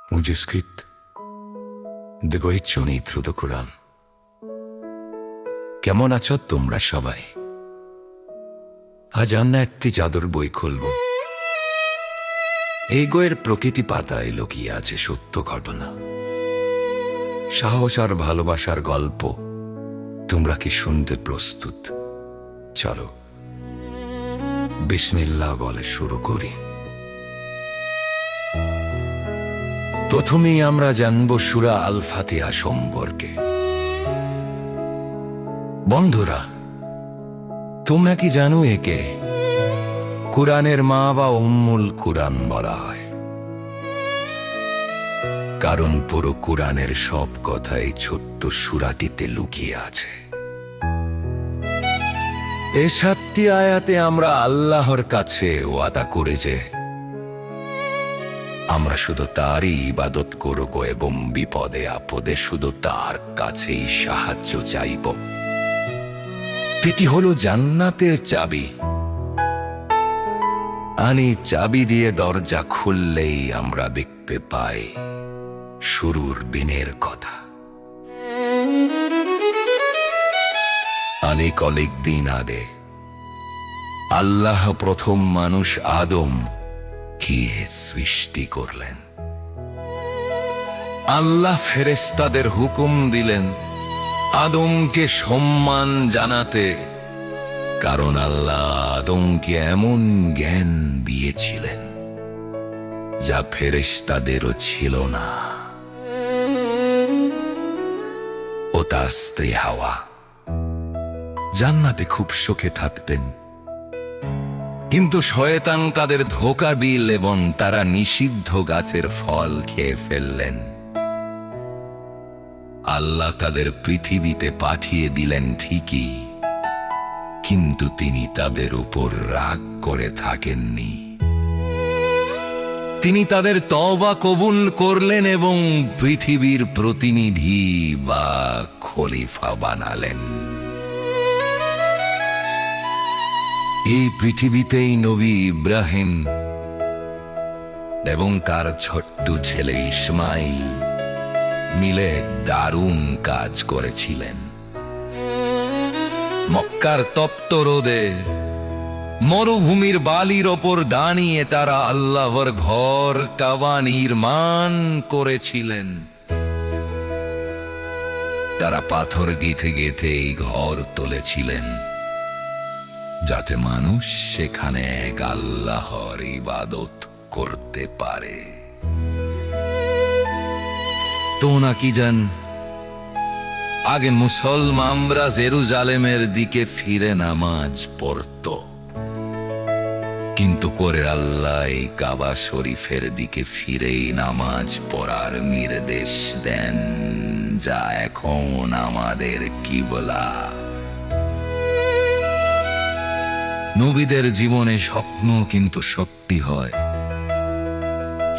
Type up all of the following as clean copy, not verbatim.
मुझे script The Great Journey Through the Quran। কেমন আছো তোমরা সবাই? আজ আমরা একটি জাদুর বই খুলব। এই বইয়ের প্রকৃতি পাতায় লুকিয়ে আছে সত্য ঘটনা, সাহস আর ভালোবাসার গল্প। তোমরা কি শুনতে প্রস্তুত? চলো বিসমিল্লাহ বলে শুরু করি। প্রথমেই আমরা জানব সূরা আল ফাতিহা সম্পর্কে। বন্ধুরা, তোমরা কি জানো একে কুরআনের মা বা উম্মুল কুরআন বলা হয়? কারণ পুরো কুরআনের সব কথা এই ছোট্ট সূরাটিতে লুকিয়ে আছে। এই 7টি আয়াতে আমরা আল্লাহর কাছে ওয়াদা করে যে আমরা শুধু তারই ইবাদত করব এবং বিপদে আপদে শুধু তার কাছেই সাহায্য চাইব। এটি হলো জান্নাতের চাবি। চাবি দিয়ে দরজা খুললেই আমরা দেখতে পাই শুরুর দিনের কথা। অনেক দিন আগে আল্লাহ প্রথম মানুষ আদম কি সৃষ্টি করলেন। আল্লাহ ফেরেশতাদের হুকুম দিলেন আদমকে সম্মান জানাতে, কারণ আল্লাহ আদমকে এমন জ্ঞান দিয়েছিলেন যা ফেরেশতাদেরও ছিল না। ও তার স্ত্রী হাওয়া জান্নাতে খুব সুখে থাকতেন, কিন্তু শয়তান তাদের ধোঁকা দিল এবং তারা নিষিদ্ধ গাছের ফল খেয়ে ফেললেন। আল্লাহ তাদের পৃথিবীতে পাঠিয়ে দিলেন ঠিকই, কিন্তু তিনি তাদের উপর রাগ করে থাকেননি। তিনি তাদের তওবা কবুল করলেন এবং পৃথিবীর প্রতিনিধি বা খলিফা বানালেন। এই পৃথিবীতেই নবী ইব্রাহিম এবং তার ছোট্ট ছেলে ইসমাইল মিলে দারুণ কাজ করেছিলেন। মক্কার তপ্ত রোদে মরুভূমির বালির ওপর দাঁড়িয়ে তারা আল্লাহর ঘর কাবা নির্মাণ করেছিলেন। তারা পাথর গেঁথে গেঁথে এই ঘর তুলেছিলেন যাতে মানুষ সেখানে এক আল্লাহর ইবাদত করতে পারে। তো নাকি জান, আগে মুসলমানরা জেরুজালেমের দিকে ফিরে নামাজ পড়ত, কিন্তু পরে আল্লাহ এই কাবা শরীফের দিকে ফিরেই নামাজ পড়ার নির্দেশ দেন, যা এখন আমাদের কিবলা। নবীদের জীবনে স্বপ্ন কিন্তু সত্যি হয়।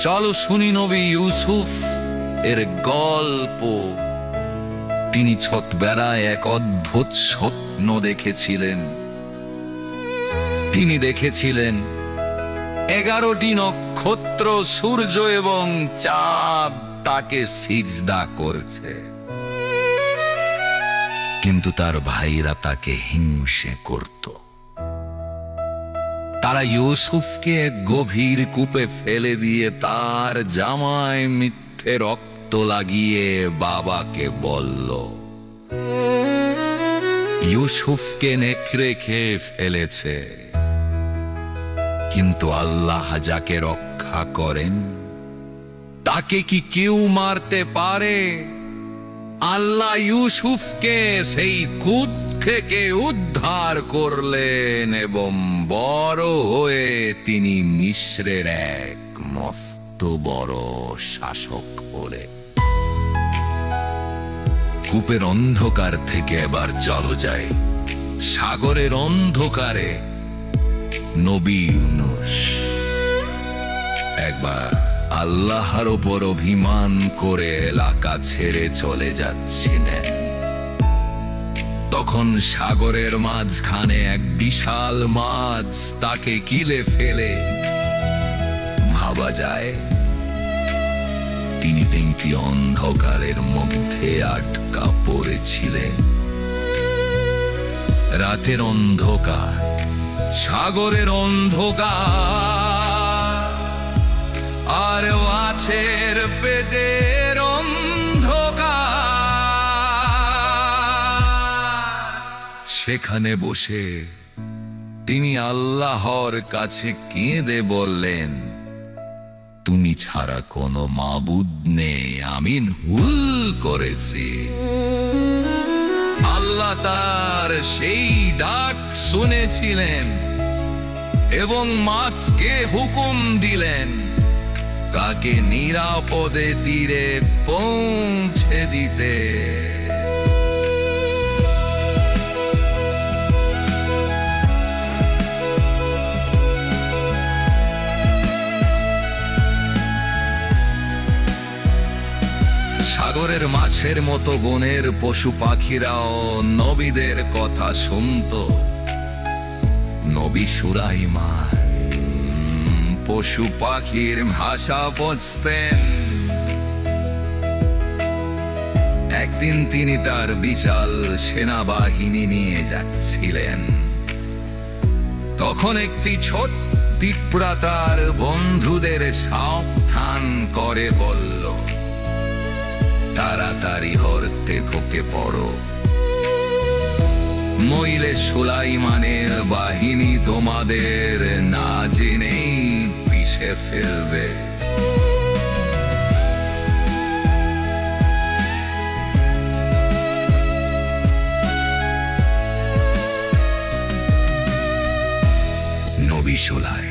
চলো শুনি নবী ইউসুফ এর গল্প। তিনি ছোটবেলায় এক অদ্ভুত স্বপ্ন দেখেছিলেন। তিনি দেখেছিলেন 11টি নক্ষত্র, সূর্য এবং চাঁদ তাকে সিজদা করছে, কিন্তু তার ভাইরা তাকে হিংসে করত। তারা ইউসুফকে গভীর কূপে ফেলে দিয়ে তার জামায় মিথ্যে রক্ত লাগিয়ে বাবাকে বলল ইউসুফকে নেকড়ে খেয়ে ফেলেছে। কিন্তু আল্লাহ যাকে রক্ষা করেন তাকে কি কেউ মারতে পারে? আল্লাহ ইউসুফকে সেই কূপ থেকে উদ্ধার করলেন এবং বড় হয়ে তিনি মিশরের এক মস্ত বড় শাসক হলেন। কূপের অন্ধকার থেকে এবার চলো যাই সাগরের অন্ধকারে। নবী ইউনুস একবার আল্লাহর ওপর অভিমান করে এলাকা ছেড়ে চলে যাচ্ছিলেন। তখন সাগরের মাঝখানে এক বিশাল মাছ তাকে গিলে ফেলে। ভাবা যায় তিনি তিনটি অন্ধকারের মধ্যে আটকা পড়েছিলেন। রাতের অন্ধকার, সাগরের অন্ধকার, আর মাছের পেটের অন্ধকার। সেখানে বসে তিনি আল্লাহর কাছে কেঁদে বললেন, তুমি ছাড়া কোনো মাবুদ নেই, আমি ভুল করেছি। আল্লাহ তার সেই ডাক শুনেছিলেন এবং মাছকে হুকুম দিলেন তাকে নিরাপদে তীরে পৌঁছে দিতে। সাগরের মাছের মতো বনের পশু পাখিরাও নবীদের কথা শুনত। নবী সুলাইমান পশু পাখির ভাষা বুঝতেন। একদিন তিনি তার বিশাল সেনাবাহিনী নিয়ে যাচ্ছিলেন। তখন একটি ছোট পিঁপড়া তার বন্ধুদের সাবধান করে বলল, তাড়াতাড়ি হরতে ঢুকে পড়ো, নইলে সুলাইমানের বাহিনী তোমাদের না জেনেই পিষে ফেলবে। নবী সুলাইমান